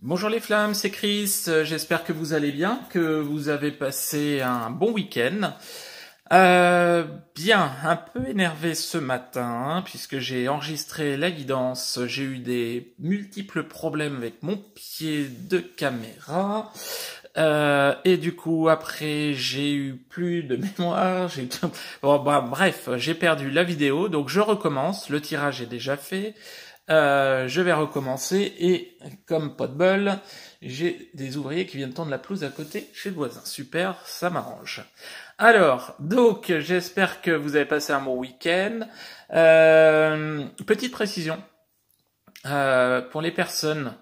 Bonjour les flammes, c'est Chris, j'espère que vous allez bien, que vous avez passé un bon week-end. Bien, un peu énervé ce matin, puisque j'ai enregistré la guidance, j'ai eu des multiples problèmes avec mon pied de caméra. Et du coup, après, j'ai eu plus de mémoire, bref, j'ai perdu la vidéo, donc je recommence, le tirage est déjà fait. Je vais recommencer et comme pas de bol, j'ai des ouvriers qui viennent tondre la pelouse à côté chez le voisin. Super, ça m'arrange. Alors, donc, j'espère que vous avez passé un bon week-end. Petite précision, pour les personnes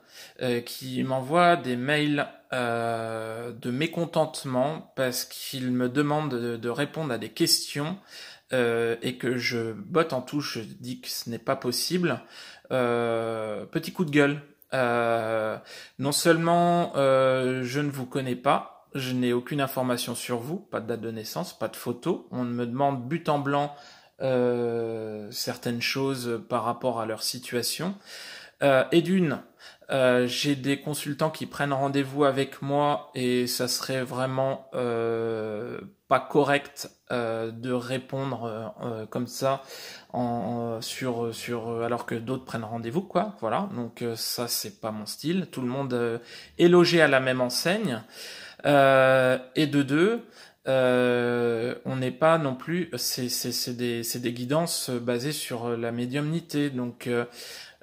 qui m'envoient des mails de mécontentement parce qu'ils me demandent de répondre à des questions et que je botte en touche, je dis que ce n'est pas possible. Petit coup de gueule. Non seulement je ne vous connais pas, je n'ai aucune information sur vous, pas de date de naissance, pas de photo. On me demande but en blanc certaines choses par rapport à leur situation. Et d'une, j'ai des consultants qui prennent rendez-vous avec moi et ça serait vraiment pas correct de répondre comme ça sur alors que d'autres prennent rendez-vous, quoi. Voilà, donc ça c'est pas mon style. Tout le monde est logé à la même enseigne. Et de deux, on n'est pas non plus, c'est des guidances basées sur la médiumnité, donc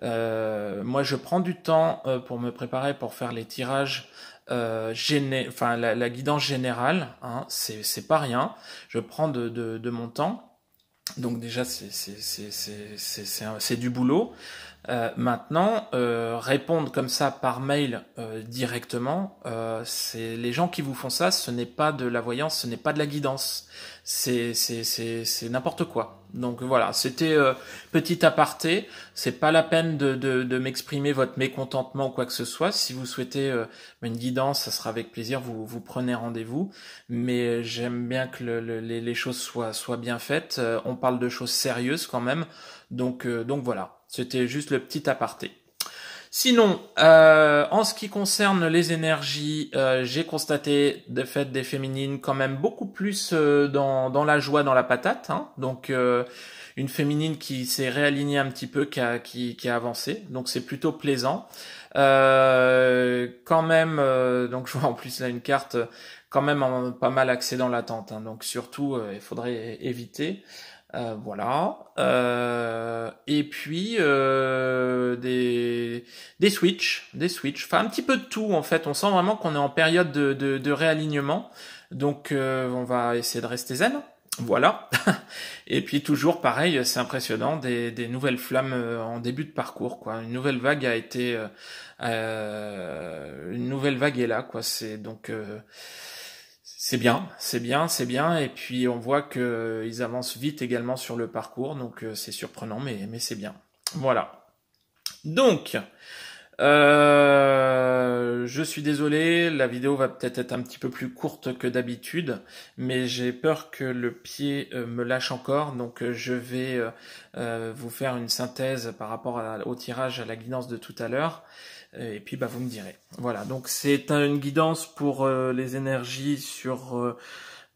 moi, je prends du temps pour me préparer pour faire les tirages, enfin la guidance générale. Hein, c'est pas rien. Je prends de mon temps. Donc déjà, c'est du boulot. Maintenant, répondre comme ça par mail directement, c'est les gens qui vous font ça, ce n'est pas de la voyance, ce n'est pas de la guidance, c'est n'importe quoi. Donc voilà, c'était petit aparté. C'est pas la peine de m'exprimer votre mécontentement ou quoi que ce soit. Si vous souhaitez une guidance, ça sera avec plaisir. Vous prenez rendez-vous. Mais j'aime bien que les choses soient bien faites. On parle de choses sérieuses quand même. Donc voilà. C'était juste le petit aparté. Sinon, en ce qui concerne les énergies, j'ai constaté de fait des féminines quand même beaucoup plus dans la joie, dans la patate. Hein. Donc une féminine qui s'est réalignée un petit peu, qui a avancé. Donc c'est plutôt plaisant. Quand même, donc je vois en plus là une carte quand même pas mal axée dans l'attente. Hein. Donc surtout, il faudrait éviter. Voilà. Et puis des switches, enfin un petit peu de tout en fait. On sent vraiment qu'on est en période de réalignement. Donc on va essayer de rester zen. Voilà. Et puis toujours pareil, c'est impressionnant, des nouvelles flammes en début de parcours, quoi. Une nouvelle vague a été, une nouvelle vague est là, quoi. C'est donc c'est bien, c'est bien, c'est bien. Et puis on voit que ils avancent vite également sur le parcours, donc c'est surprenant, mais c'est bien. Voilà. Donc, je suis désolé, la vidéo va peut-être être un petit peu plus courte que d'habitude, mais j'ai peur que le pied me lâche encore, donc je vais vous faire une synthèse par rapport au tirage, à la guidance de tout à l'heure, et puis bah vous me direz. Voilà, donc c'est une guidance pour les énergies sur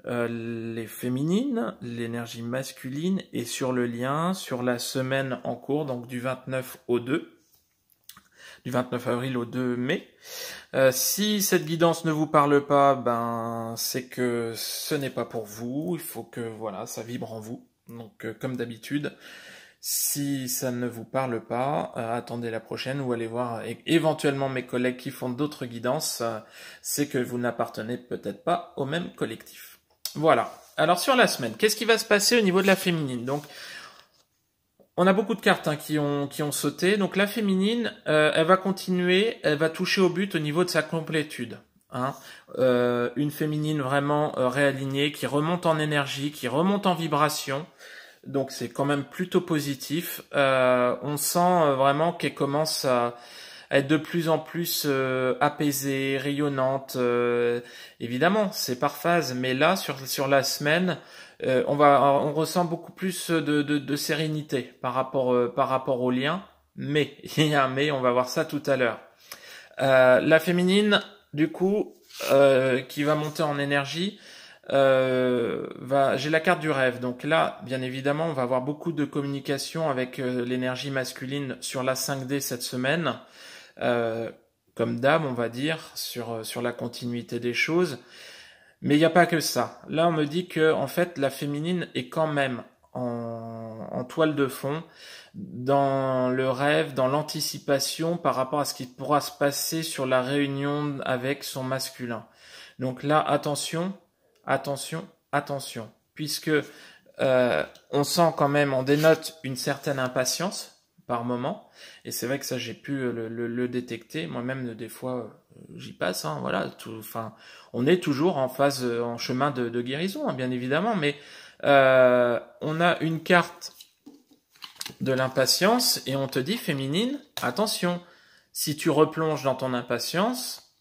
les féminines, l'énergie masculine, et sur le lien, sur la semaine en cours, donc du 29 au 2. Du 29 avril au 2 mai. Si cette guidance ne vous parle pas, ben c'est que ce n'est pas pour vous. Il faut que voilà, ça vibre en vous. Donc comme d'habitude, si ça ne vous parle pas, attendez la prochaine ou allez voir éventuellement mes collègues qui font d'autres guidances. C'est que vous n'appartenez peut-être pas au même collectif. Voilà. Alors sur la semaine, qu'est-ce qui va se passer au niveau de la féminine? Donc on a beaucoup de cartes hein, qui ont sauté. Donc la féminine, elle va continuer, elle va toucher au but au niveau de sa complétude. Hein. Une féminine vraiment réalignée, qui remonte en énergie, qui remonte en vibration. Donc c'est quand même plutôt positif. On sent vraiment qu'elle commence à être de plus en plus apaisée, rayonnante. Évidemment, c'est par phase, mais là, sur la semaine, on ressent beaucoup plus de sérénité par rapport au lien. Mais, il y a un mais, on va voir ça tout à l'heure. La féminine, du coup, qui va monter en énergie, j'ai la carte du rêve. Donc là, bien évidemment, on va avoir beaucoup de communication avec l'énergie masculine sur la 5D cette semaine. Comme d'hab, on va dire, sur la continuité des choses. Mais il n'y a pas que ça. Là, on me dit que, en fait, la féminine est quand même en toile de fond, dans le rêve, dans l'anticipation par rapport à ce qui pourra se passer sur la réunion avec son masculin. Donc là, attention, attention, attention, puisque on sent quand même, on dénote une certaine impatience par moment, et c'est vrai que ça j'ai pu le détecter, moi-même des fois j'y passe, hein, voilà, enfin, on est toujours en phase, en chemin de guérison, hein, bien évidemment, mais on a une carte de l'impatience et on te dit féminine, attention, si tu replonges dans ton impatience,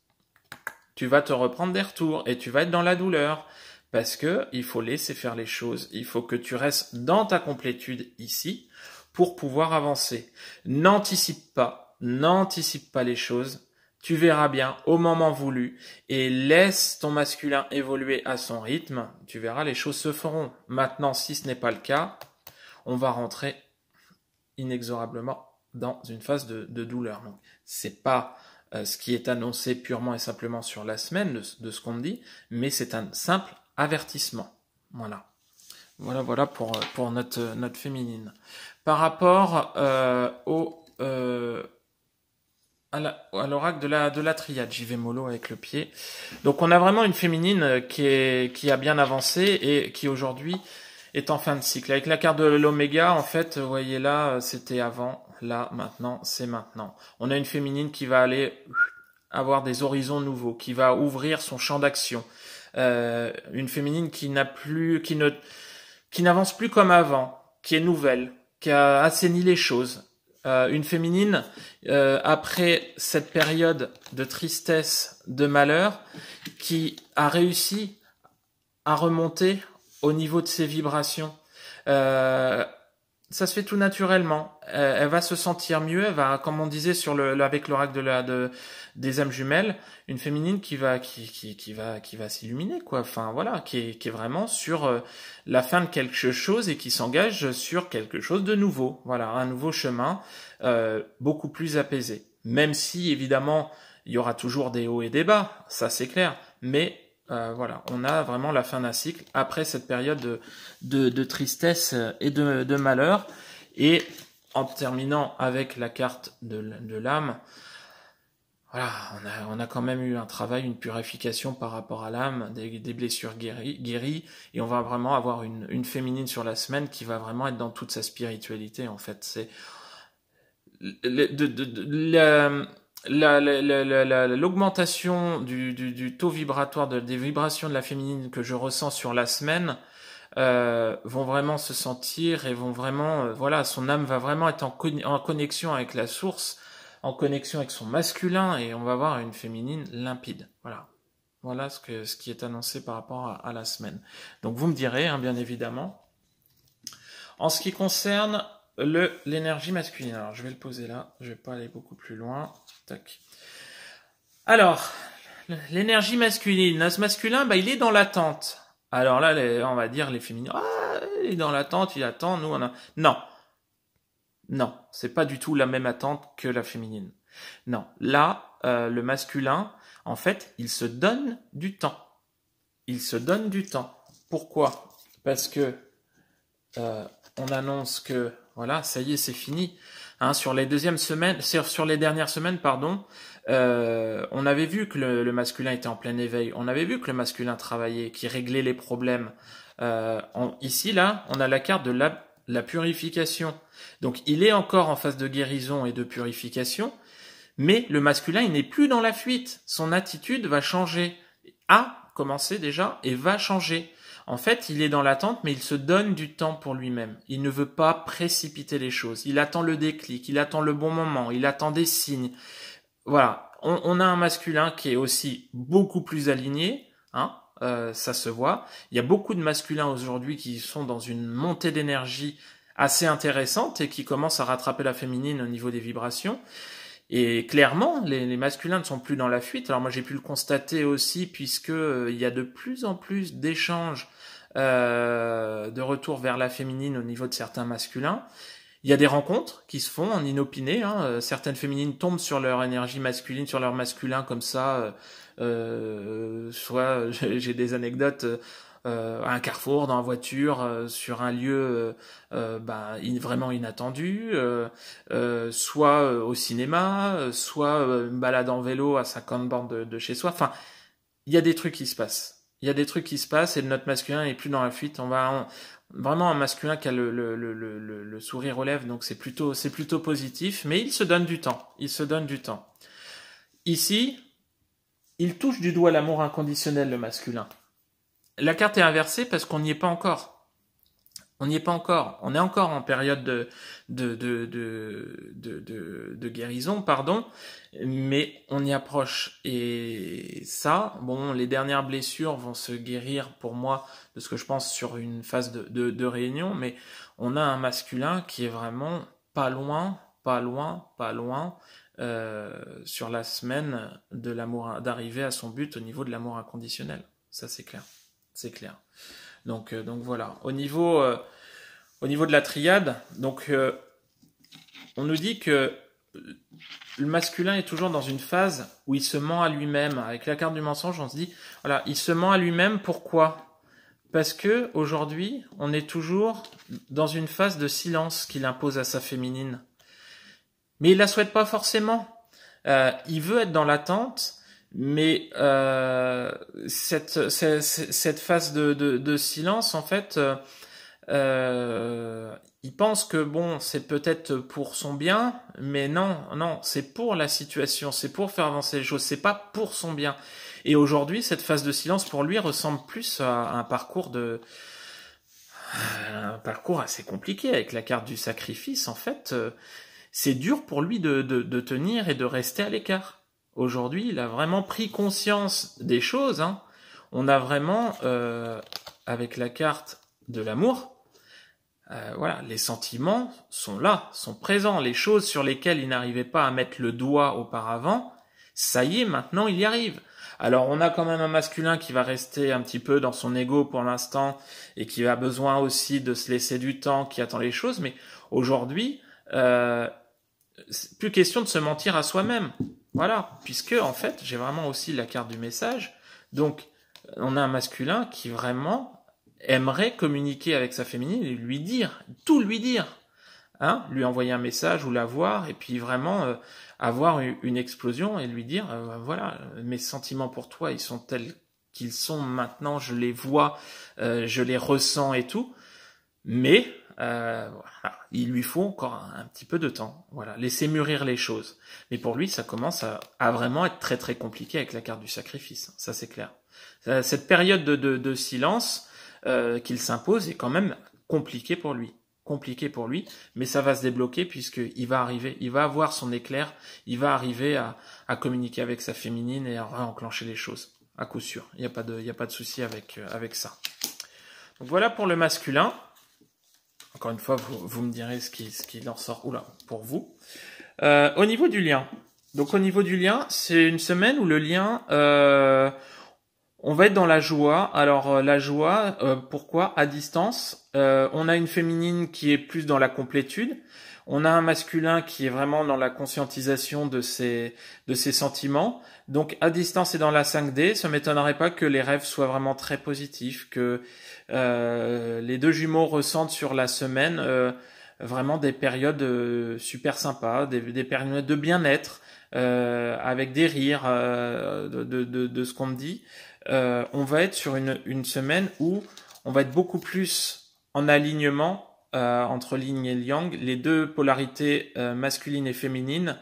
tu vas te reprendre des retours et tu vas être dans la douleur parce que il faut laisser faire les choses. Il faut que tu restes dans ta complétude ici pour pouvoir avancer. N'anticipe pas les choses. Tu verras bien au moment voulu et laisse ton masculin évoluer à son rythme. Tu verras, les choses se feront. Maintenant, si ce n'est pas le cas, on va rentrer inexorablement dans une phase de douleur. Donc, c'est pas ce qui est annoncé purement et simplement sur la semaine de ce qu'on me dit, mais c'est un simple avertissement. Voilà. Voilà pour notre féminine. Par rapport à l'oracle de la triade, j'y vais mollo avec le pied. Donc on a vraiment une féminine qui a bien avancé et qui aujourd'hui est en fin de cycle. Avec la carte de l'oméga, en fait, vous voyez là, c'était avant, là, maintenant, c'est maintenant. On a une féminine qui va aller avoir des horizons nouveaux, qui va ouvrir son champ d'action. Une féminine qui n'avance plus comme avant, qui est nouvelle, qui a assaini les choses. Une féminine, après cette période de tristesse, de malheur, qui a réussi à remonter au niveau de ses vibrations. Ça se fait tout naturellement. Elle va se sentir mieux. Elle va, comme on disait avec l'oracle des âmes jumelles, une féminine qui va s'illuminer, quoi. Enfin voilà, qui est vraiment sur la fin de quelque chose et qui s'engage sur quelque chose de nouveau. Voilà, un nouveau chemin, beaucoup plus apaisé. Même si évidemment il y aura toujours des hauts et des bas, ça c'est clair. Mais voilà, on a vraiment la fin d'un cycle après cette période de tristesse et de malheur. Et en terminant avec la carte de l'âme, voilà, on a quand même eu un travail, une purification par rapport à l'âme, des blessures guéries, et on va vraiment avoir une féminine sur la semaine qui va vraiment être dans toute sa spiritualité. En fait, c'est l'augmentation du taux vibratoire des vibrations de la féminine que je ressens sur la semaine vont vraiment se sentir et vont vraiment voilà, son âme va vraiment être en connexion avec la source, en connexion avec son masculin, et on va avoir une féminine limpide. Voilà ce qui est annoncé par rapport à la semaine. Donc vous me direz, hein, bien évidemment. En ce qui concerne l'énergie masculine, alors je vais le poser là, je vais pas aller beaucoup plus loin. Tac. Alors, l'énergie masculine, ce masculin, bah, il est dans l'attente. Alors là, on va dire les féminines, il est dans l'attente, il attend, nous on a... Non, c'est pas du tout la même attente que la féminine. Non, là, le masculin, en fait, il se donne du temps. Il se donne du temps. Pourquoi? Parce que on annonce que voilà, ça y est, c'est fini. Hein, sur les dernières semaines, pardon, on avait vu que le masculin était en plein éveil. On avait vu que le masculin travaillait, qui réglait les problèmes. Ici, là, on a la carte de la purification. Donc, il est encore en phase de guérison et de purification, mais le masculin, il n'est plus dans la fuite. Son attitude va changer, a commencé déjà et va changer. En fait, il est dans l'attente, mais il se donne du temps pour lui-même. Il ne veut pas précipiter les choses. Il attend le déclic, il attend le bon moment, il attend des signes. Voilà, on a un masculin qui est aussi beaucoup plus aligné, hein, ça se voit. Il y a beaucoup de masculins aujourd'hui qui sont dans une montée d'énergie assez intéressante et qui commencent à rattraper la féminine au niveau des vibrations. Et clairement, les masculins ne sont plus dans la fuite. Alors moi j'ai pu le constater aussi puisque il y a de plus en plus d'échanges de retour vers la féminine au niveau de certains masculins. Il y a des rencontres qui se font en inopiné. Certaines féminines tombent sur leur énergie masculine, sur leur masculin comme ça. Soit j'ai des anecdotes à un carrefour, dans la voiture, sur un lieu vraiment inattendu, soit au cinéma, soit une balade en vélo à 50 bornes de chez soi. Enfin, il y a des trucs qui se passent. Il y a des trucs qui se passent et notre masculin n'est plus dans la fuite. Vraiment un masculin qui a le sourire aux lèvres, donc c'est plutôt positif, mais il se donne du temps. Il se donne du temps. Ici, il touche du doigt l'amour inconditionnel, le masculin. La carte est inversée parce qu'on n'y est pas encore. On n'y est pas encore. On est encore en période de guérison, pardon, mais on y approche. Et ça, bon, les dernières blessures vont se guérir pour moi, de ce que je pense, sur une phase de réunion, mais on a un masculin qui est vraiment pas loin, sur la semaine de l'amour, d'arriver à son but au niveau de l'amour inconditionnel. Ça, c'est clair. C'est clair. Donc voilà. Au niveau de la triade, on nous dit que le masculin est toujours dans une phase où il se ment à lui-même. Avec la carte du mensonge, on se dit, voilà, il se ment à lui-même. Pourquoi ? Parce que aujourd'hui, on est toujours dans une phase de silence qu'il impose à sa féminine. Mais il la souhaite pas forcément. Il veut être dans l'attente. Mais cette phase de silence, en fait, il pense que bon, c'est peut-être pour son bien, mais non, c'est pour la situation, c'est pour faire avancer les choses, c'est pas pour son bien. Et aujourd'hui, cette phase de silence pour lui ressemble plus à un parcours assez compliqué avec la carte du sacrifice. En fait, c'est dur pour lui de tenir et de rester à l'écart. Aujourd'hui, il a vraiment pris conscience des choses. On a vraiment, avec la carte de l'amour, voilà, les sentiments sont là, sont présents. Les choses sur lesquelles il n'arrivait pas à mettre le doigt auparavant, ça y est, maintenant il y arrive. Alors on a quand même un masculin qui va rester un petit peu dans son ego pour l'instant et qui a besoin aussi de se laisser du temps, qui attend les choses. Mais aujourd'hui, c'est plus question de se mentir à soi-même. Voilà, puisque en fait, j'ai vraiment aussi la carte du message. Donc, on a un masculin qui vraiment aimerait communiquer avec sa féminine et lui dire, tout lui dire, lui envoyer un message ou la voir et puis vraiment avoir une explosion et lui dire, voilà, mes sentiments pour toi, ils sont tels qu'ils sont maintenant, je les vois, je les ressens et tout, mais voilà, il lui faut encore un petit peu de temps. Voilà, laisser mûrir les choses. Mais pour lui, ça commence à vraiment être très très compliqué avec la carte du sacrifice. Ça, c'est clair. Cette période de silence qu'il s'impose est quand même compliquée pour lui. Mais ça va se débloquer puisqu'il va arriver, il va avoir son éclair, il va arriver à communiquer avec sa féminine et à enclencher les choses. À coup sûr. Il n'y a pas de souci avec ça. Donc voilà pour le masculin. Encore une fois, vous me direz ce qu'il en sort pour vous. Au niveau du lien. Donc au niveau du lien, c'est une semaine où le lien, on va être dans la joie. Alors la joie, pourquoi ? À distance, on a une féminine qui est plus dans la complétude. On a un masculin qui est vraiment dans la conscientisation de ses sentiments. Donc à distance et dans la 5D, ça m'étonnerait pas que les rêves soient vraiment très positifs, que les deux jumeaux ressentent sur la semaine vraiment des périodes super sympas, des périodes de bien-être, avec des rires de ce qu'on me dit. On va être sur une semaine où on va être beaucoup plus en alignement entre yin et yang. Les deux polarités masculines et féminines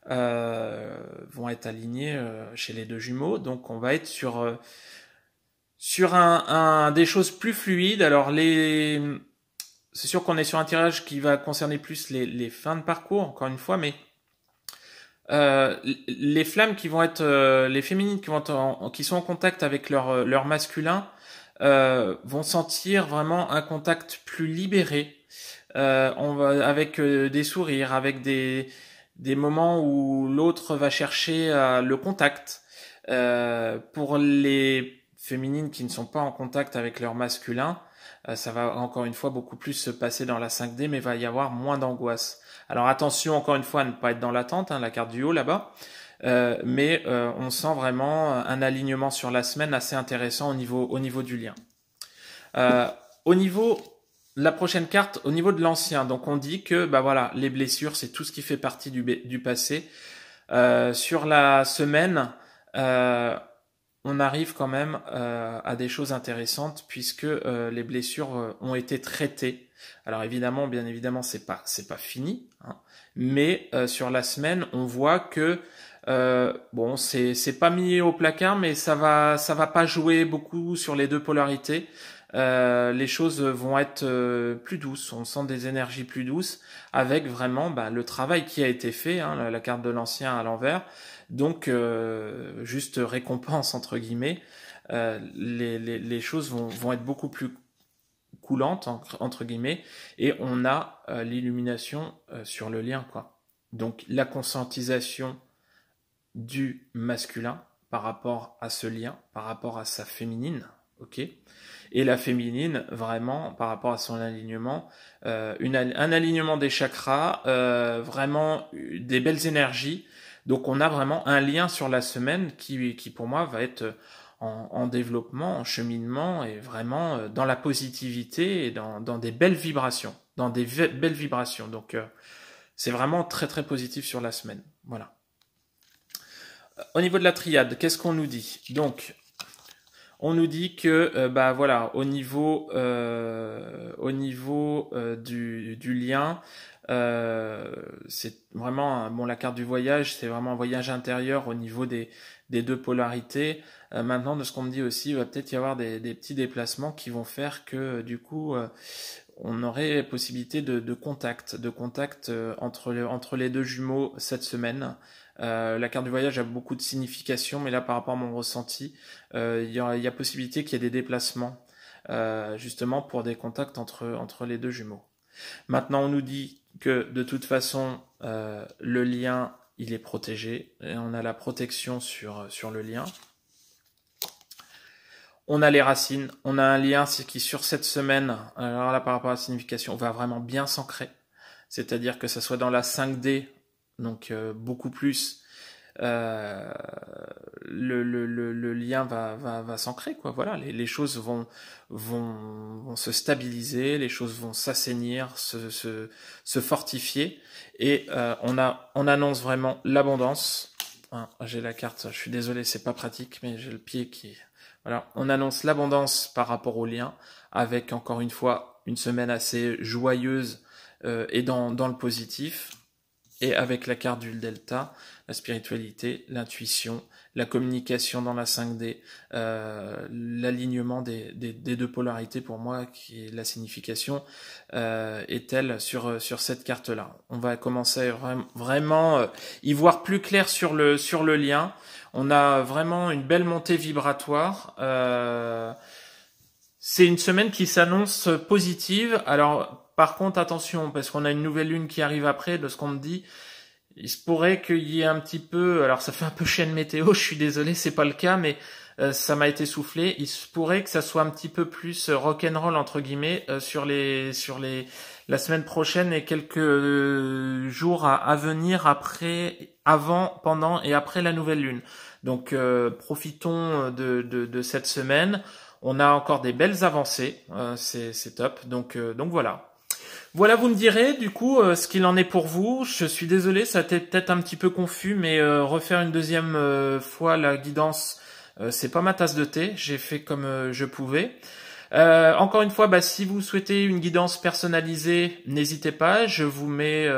vont être alignées chez les deux jumeaux. Donc on va être sur des choses plus fluides. Alors c'est sûr qu'on est sur un tirage qui va concerner plus les fins de parcours, encore une fois, mais les flammes qui vont être les féminines qui sont en contact avec leur masculin vont sentir vraiment un contact plus libéré, on va avec des sourires, avec des des moments où l'autre va chercher le contact. Pour les féminines qui ne sont pas en contact avec leur masculin, ça va encore une fois beaucoup plus se passer dans la 5D, mais va y avoir moins d'angoisse. Alors attention encore une fois à ne pas être dans l'attente, hein, la carte du haut là-bas, mais on sent vraiment un alignement sur la semaine assez intéressant au niveau du lien. Au niveau la prochaine carte, au niveau de l'ancien, donc on dit que bah voilà, les blessures, c'est tout ce qui fait partie du passé. Sur la semaine, on arrive quand même à des choses intéressantes puisque les blessures ont été traitées. Alors évidemment, bien évidemment, c'est pas fini, hein, mais sur la semaine, on voit que bon, c'est pas mis au placard, mais ça va pas jouer beaucoup sur les deux polarités. Les choses vont être plus douces. On sent des énergies plus douces avec vraiment le travail qui a été fait, hein, la carte de l'ancien à l'envers. Donc, juste récompense entre guillemets. Les choses vont être beaucoup plus coulantes entre guillemets, et on a l'illumination sur le lien, quoi. Donc, la conscientisation du masculin par rapport à ce lien, par rapport à sa féminine, ok, et la féminine vraiment par rapport à son alignement, un alignement des chakras, vraiment des belles énergies. Donc on a vraiment un lien sur la semaine qui pour moi va être en développement, en cheminement, et vraiment dans la positivité et dans des belles vibrations, belles vibrations. Donc c'est vraiment très très positif sur la semaine. Voilà. Au niveau de la triade, qu'est-ce qu'on nous dit? Donc, on nous dit que, voilà, au niveau du lien, c'est vraiment, bon, la carte du voyage, c'est vraiment un voyage intérieur au niveau des deux polarités. Maintenant, de ce qu'on me dit aussi, il va peut-être y avoir des petits déplacements qui vont faire que, du coup, on aurait possibilité de contact entre les deux jumeaux cette semaine. La carte du voyage a beaucoup de signification, mais là, par rapport à mon ressenti, il y a possibilité qu'il y ait des déplacements, justement pour des contacts entre les deux jumeaux. Maintenant, on nous dit que de toute façon, le lien, il est protégé, et on a la protection sur le lien. On a les racines, on a un lien qui sur cette semaine, alors là par rapport à la signification, va vraiment bien s'ancrer. C'est-à-dire que ça soit dans la 5D, donc beaucoup plus, le lien va s'ancrer, quoi. Voilà, les choses vont se stabiliser, les choses vont s'assainir, se fortifier, et on annonce vraiment l'abondance. Hein, j'ai la carte, je suis désolé, c'est pas pratique, mais j'ai le pied qui... Voilà, on annonce l'abondance par rapport au lien, avec encore une fois une semaine assez joyeuse et dans le positif, et avec la carte du delta, la spiritualité, l'intuition, la communication dans la 5D, l'alignement des deux polarités, pour moi, qui est la signification, est telle sur cette carte-là. On va commencer à vraiment y voir plus clair sur le lien. On a vraiment une belle montée vibratoire. C'est une semaine qui s'annonce positive. Alors, par contre, attention, parce qu'on a une nouvelle lune qui arrive après, de ce qu'on me dit. Il se pourrait qu'il y ait un petit peu... Alors, ça fait un peu chaîne météo, je suis désolé, c'est pas le cas, mais ça m'a été soufflé. Il se pourrait que ça soit un petit peu plus rock'n'roll, entre guillemets, sur la semaine prochaine et quelques jours à venir avant, pendant et après la nouvelle lune. Donc profitons de cette semaine. On a encore des belles avancées, c'est top. Donc voilà. Voilà, vous me direz du coup ce qu'il en est pour vous. Je suis désolé, ça a été peut-être un petit peu confus, mais refaire une deuxième fois la guidance, c'est pas ma tasse de thé. J'ai fait comme je pouvais. Encore une fois, si vous souhaitez une guidance personnalisée, n'hésitez pas, je vous mets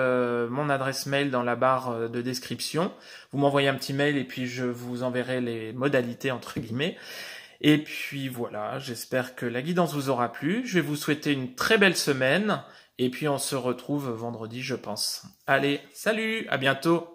mon adresse mail dans la barre de description. Vous m'envoyez un petit mail et puis je vous enverrai les modalités entre guillemets. Et puis voilà, j'espère que la guidance vous aura plu. Je vais vous souhaiter une très belle semaine et puis on se retrouve vendredi, je pense. Allez, salut, à bientôt.